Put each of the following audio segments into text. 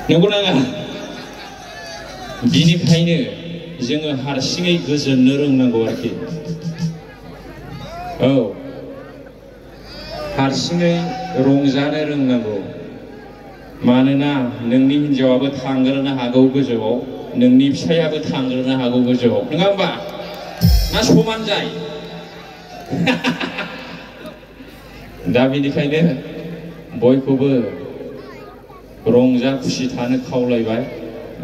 नंगौना नङा? बिनिखायनो जोङो हारसिङै गोजोननो रोंनांगौ आरोखि। औ, हारसिङै रंजानो रोंनांगौ। मानोना नोंनि हिन्जावाबो थांग्रोनो हागौ गोजौआव, नोंनि फिसायाबो थांग्रोनो हागौ गोजौआव, नङा होमबा? ना समान जाय? दा बेनिखायनो बयखौबो रंजा खुसि थानो खावलायबाय।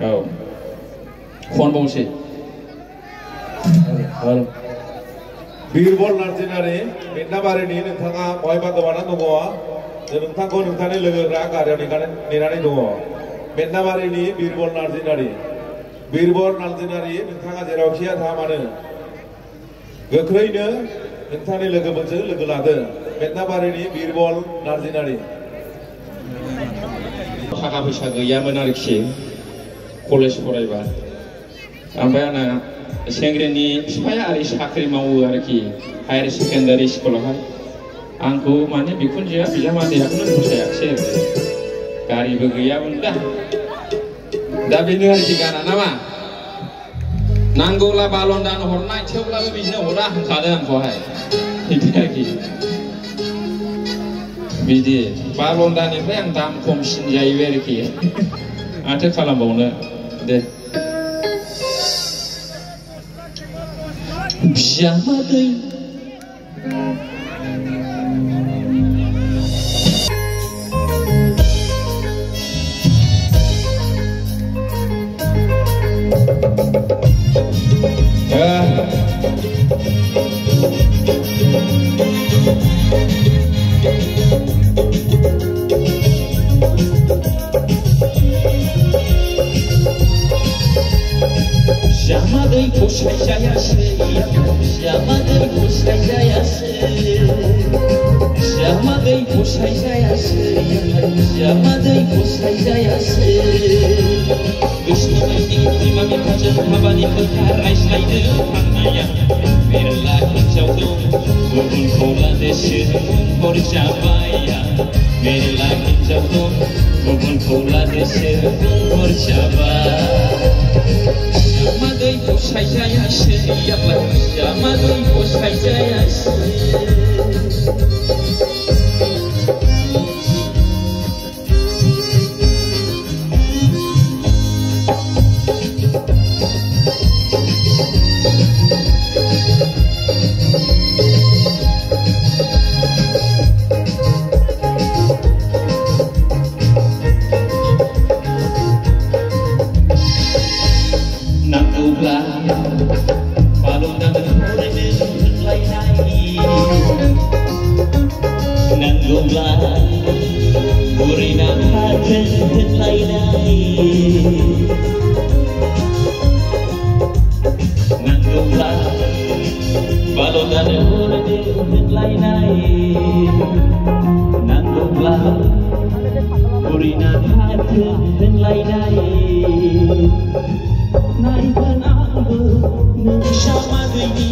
औ, खनबावसै। बिरबल नार्जिनारि मेटनाबारिनि नोंथाङा बहायबा गोबाना दङ? नोंथांखौ नोंथांनि लोगोफ्रा गारियाव नेनानै दङ। मेटनाबारिनि बिरबल नार्जिनारि नोंथाङा जेरावखिया थाङा मानो गोख्रैनो नोंथांनि लोगोफोरजों लोगो लादो। मेटनाबारिनि बिरबल नार्जिनारि। थाखा फैसा गैयामोन आरोखि कलेज फरायबा। ओमफ्राय आंना सेंग्रानि बिफाया ओरै साख्रि मावो आरोखि हायार सेकेन्डारि स्कुलावहाय। आंखौ माने बिखुनजोआ बिजामादैयाखौनो फसायाखिसै आरो। गारिबो गैयामोन दा बेनो आरोखि गाना नामा? नांगौला बालन दान हरनाय, थेवब्लाबो बिदिनो हरा होनखादों आंखौहाय। बिदि आरोखि। बिदि बालन दाननिफ्राय आं दाम खमसिन जाहैबाय आरोखि। माथो खालामबावनो दे। बिजामादै Bijamadai फसायजायासै, बिजामादै फसायजायासै, बिजामादै फसायजायासै, बिजामादै फसायजायासै। गोसोबायदि बिमा बिफाजों हाबानि खोथा रायज्लायनो थांनाया मेरला हिन्जाव दं, गुबुनखौ लादेरसो हरजाबाया। मेरला हिन्जाव दं, गुबुनखौ लादेरसो हरजाबाय। बिजामादै फसायजायासै, बिजामादै फसायजायासै। नांगौब्ला बालन दान हरनो होनलायनाय, नांगौब्ला गुरैना फाथो होनलायनाय, नांगौब्ला बालन दान हरनो होनलायनाय, नांगौब्ला गुरैना फाथो होनलायनाय। नायगोन आंबो नोंजामादैनि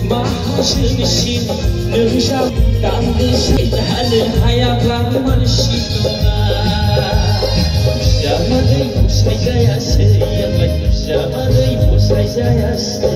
माहाजोनसिम, नोंजा दांगोसे जानो हायाब्ला मानसि नङा। बिजामादै फसायजायासै, बिजामादै फसायजायासै।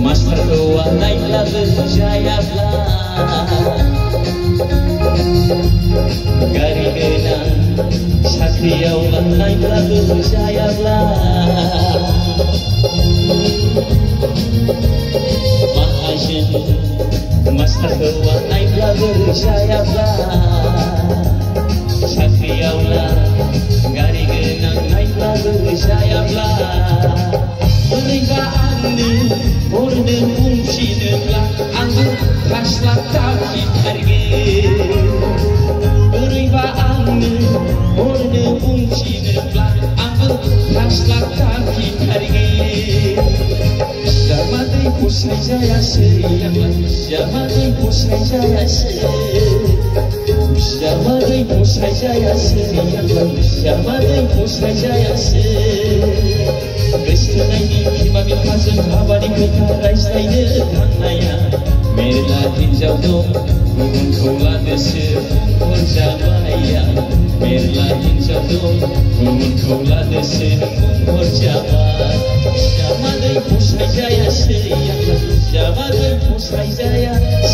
मास्टारखौ आंनायब्लाबो जायाब्ला, गारि गोनां साख्रियाव लांनायब्लाबो जायाब्ला, माहाजोन मास्टारखौ आंनायब्लाबो जायाब्ला, साख्रियाव लां गारि गोनां नायब्लाबो जायाब्ला। बोरैबा आंनो हरनो बुंफिनोब्ला आंबो हास्लाब दाफिनथारगोन। बोरैबा आंनो हरनो बुंफिनोब्ला आंबो हास्लाब दाफिनथारगोन। फसाय जायासै आंलाय बिजामादै फसाय जायासै बिजामादै फसाय जायासै आंलाय बिजामादै फसाय जायासै गोसथोनायनि बिमा बिफाजों हाबानि खोथा रायज्लायनो थांनाया मेरला हिन्जाव दं गुबुनखौ लानोसो बुंहर जाबाया मेरला हिन्जाव दं गुबुनखौ लानोसो बुंहर जाबाय बिजामादै फसाय जायासै आंलाय बिजामादै फसाय जायासै